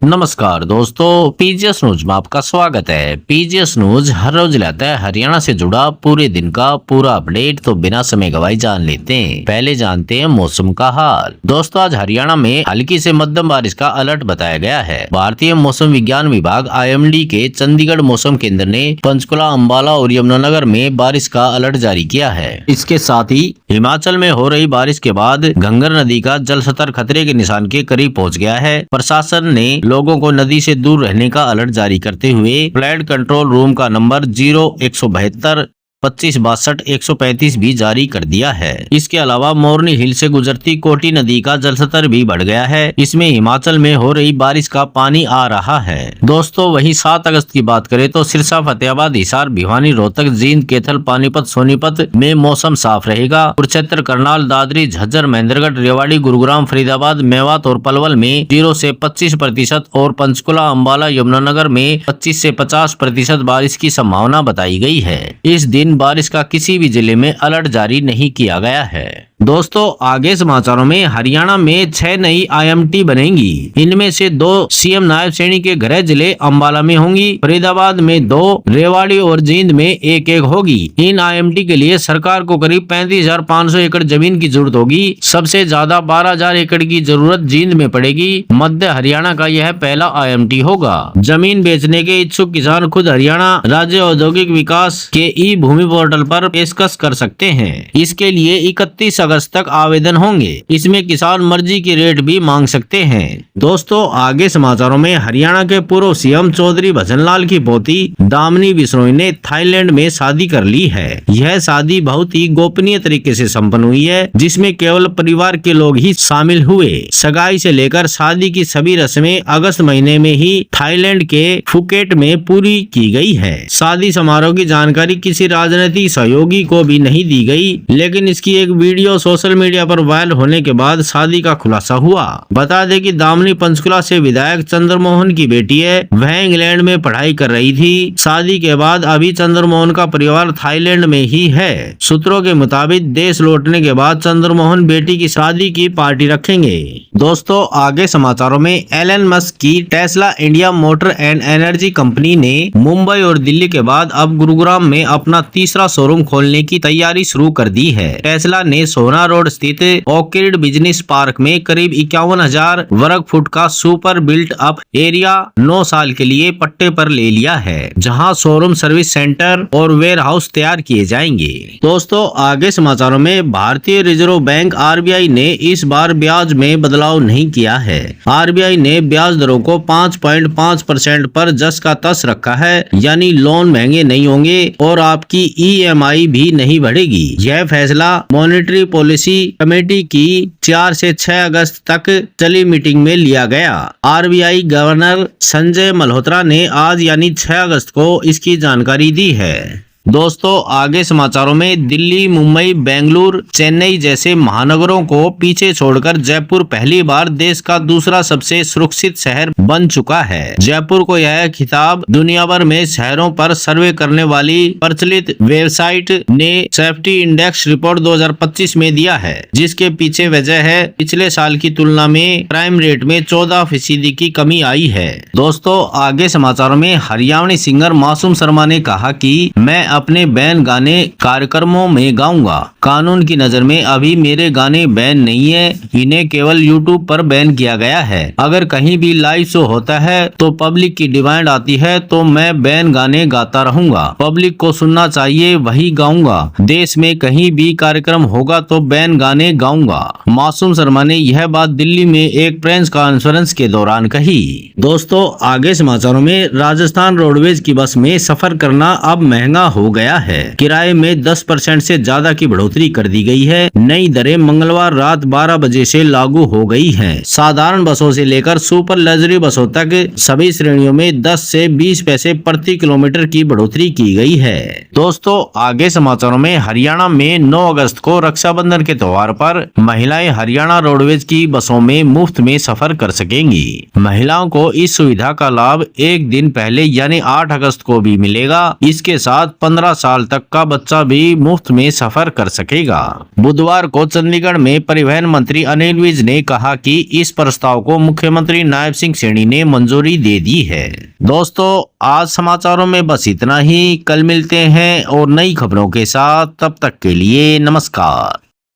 नमस्कार दोस्तों, PGS news में आपका स्वागत है। पीजीएस न्यूज हर रोज लाता है हरियाणा से जुड़ा पूरे दिन का पूरा अपडेट। तो बिना समय गवाए जान लेते हैं। पहले जानते हैं मौसम का हाल। दोस्तों, आज हरियाणा में हल्की से मध्यम बारिश का अलर्ट बताया गया है। भारतीय मौसम विज्ञान विभाग IMD के चंडीगढ़ मौसम केंद्र ने पंचकुला, अंबाला और यमुनानगर में बारिश का अलर्ट जारी किया है। इसके साथ ही हिमाचल में हो रही बारिश के बाद घंगर नदी का जल स्तर खतरे के निशान के करीब पहुँच गया है। प्रशासन ने लोगों को नदी से दूर रहने का अलर्ट जारी करते हुए फ्लड कंट्रोल रूम का नंबर 0172 25 62 135 भी जारी कर दिया है। इसके अलावा मोरनी हिल से गुजरती कोटी नदी का जलस्तर भी बढ़ गया है। इसमें हिमाचल में हो रही बारिश का पानी आ रहा है। दोस्तों, वहीं 7 अगस्त की बात करें तो सिरसा, फतेहाबाद, हिसार, भिवानी, रोहतक, जींद, कैथल, पानीपत, सोनीपत में मौसम साफ रहेगा। कुरुक्षेत्र, करनाल, दादरी, झज्जर, महेंद्रगढ़, रेवाड़ी, गुरुग्राम, फरीदाबाद, मेवात और पलवल में 0 से 25% और पंचकुला, अंबाला, यमुनानगर में 25 से 50% बारिश की संभावना बताई गई है। इस दिन बारिश का किसी भी जिले में अलर्ट जारी नहीं किया गया है। दोस्तों, आगे समाचारों में हरियाणा में 6 नई IMT बनेंगी। इनमें से 2 CM नायब श्रेणी के गृह जिले अंबाला में होंगी। फरीदाबाद में 2, रेवाड़ी और जींद में 1-1 होगी। इन IMT के लिए सरकार को करीब 35,500 एकड़ जमीन की जरूरत होगी। सबसे ज्यादा 12,000 एकड़ की जरूरत जींद में पड़ेगी। मध्य हरियाणा का यह पहला IMT होगा। जमीन बेचने के इच्छुक किसान खुद हरियाणा राज्य औद्योगिक विकास के भूमि पोर्टल पर पेशकश कर सकते हैं। इसके लिए 31 अगस्त तक आवेदन होंगे। इसमें किसान मर्जी की रेट भी मांग सकते हैं। दोस्तों, आगे समाचारों में हरियाणा के पूर्व CM चौधरी भजनलाल की पोती दामिनी बिश्नोई ने थाईलैंड में शादी कर ली है। यह शादी बहुत ही गोपनीय तरीके से संपन्न हुई है, जिसमें केवल परिवार के लोग ही शामिल हुए। सगाई से लेकर शादी की सभी रस्में अगस्त महीने में ही थाईलैंड के फुकेट में पूरी की गई है। शादी समारोह की जानकारी किसी राजनीतिक सहयोगी को भी नहीं दी गई, लेकिन इसकी एक वीडियो सोशल मीडिया पर वायरल होने के बाद शादी का खुलासा हुआ। बता दें कि दामिनी पंचकुला से विधायक चंद्रमोहन की बेटी है। वह इंग्लैंड में पढ़ाई कर रही थी। शादी के बाद अभी चंद्रमोहन का परिवार थाईलैंड में ही है। सूत्रों के मुताबिक देश लौटने के बाद चंद्रमोहन बेटी की शादी की पार्टी रखेंगे। दोस्तों, आगे समाचारों में एलन मस्क की Tesla India motor and energy company ने मुंबई और दिल्ली के बाद अब गुरुग्राम में अपना तीसरा शोरूम खोलने की तैयारी शुरू कर दी है। टेस्ला ने सोना रोड स्थित ऑर्किड बिजनेस पार्क में करीब 51,000 वर्ग फुट का सुपर बिल्ट अप एरिया 9 साल के लिए पट्टे पर ले लिया है, जहां शोरूम, सर्विस सेंटर और वेयर हाउस तैयार किए जाएंगे। दोस्तों, आगे समाचारों में भारतीय रिजर्व बैंक RBI ने इस बार ब्याज में बदलाव नहीं किया है। RBI ने ब्याज दरों को 5.5% पर जस का तस रखा है, यानी लोन महंगे नहीं होंगे और आपकी EMI भी नहीं बढ़ेगी। यह फैसला मॉनेटरी पॉलिसी कमेटी की 4 से 6 अगस्त तक चली मीटिंग में लिया गया। RBI गवर्नर संजय मल्होत्रा ने आज यानी 6 अगस्त को इसकी जानकारी दी है। दोस्तों, आगे समाचारों में दिल्ली, मुंबई, बेंगलुरु, चेन्नई जैसे महानगरों को पीछे छोड़कर जयपुर पहली बार देश का दूसरा सबसे सुरक्षित शहर बन चुका है। जयपुर को यह खिताब दुनिया भर में शहरों पर सर्वे करने वाली प्रचलित वेबसाइट ने सेफ्टी इंडेक्स रिपोर्ट 2025 में दिया है, जिसके पीछे वजह है पिछले साल की तुलना में क्राइम रेट में 14% की कमी आई है। दोस्तों, आगे समाचारों में हरियाणवी सिंगर मासूम शर्मा ने कहा कि मैं अपने बैन गाने कार्यक्रमों में गाऊंगा। कानून की नजर में अभी मेरे गाने बैन नहीं है, इन्हें केवल YouTube पर बैन किया गया है। अगर कहीं भी लाइव शो होता है तो पब्लिक की डिमांड आती है तो मैं बैन गाने गाता रहूंगा। पब्लिक को सुनना चाहिए, वही गाऊंगा। देश में कहीं भी कार्यक्रम होगा तो बैन गाने गाऊंगा। मासूम शर्मा ने यह बात दिल्ली में एक प्रेस कॉन्फ्रेंस के दौरान कही। दोस्तों, आगे समाचारों में राजस्थान रोडवेज की बस में सफर करना अब महंगा हो गया है। किराए में 10% से ज्यादा की बढ़ोतरी कर दी गई है। नई दरें मंगलवार रात 12 बजे से लागू हो गई हैं। साधारण बसों से लेकर सुपर लग्जरी बसों तक सभी श्रेणियों में 10 से 20 पैसे प्रति किलोमीटर की बढ़ोतरी की गई है। दोस्तों, आगे समाचारों में हरियाणा में 9 अगस्त को रक्षाबंधन के त्योहार पर महिलाएं हरियाणा रोडवेज की बसों में मुफ्त में सफर कर सकेंगी। महिलाओं को इस सुविधा का लाभ एक दिन पहले यानी 8 अगस्त को भी मिलेगा। इसके साथ 15 साल तक का बच्चा भी मुफ्त में सफर कर सकेगा। बुधवार को चंडीगढ़ में परिवहन मंत्री अनिल विज ने कहा कि इस प्रस्ताव को मुख्यमंत्री नायब सिंह सैनी ने मंजूरी दे दी है। दोस्तों, आज समाचारों में बस इतना ही। कल मिलते हैं और नई खबरों के साथ। तब तक के लिए नमस्कार।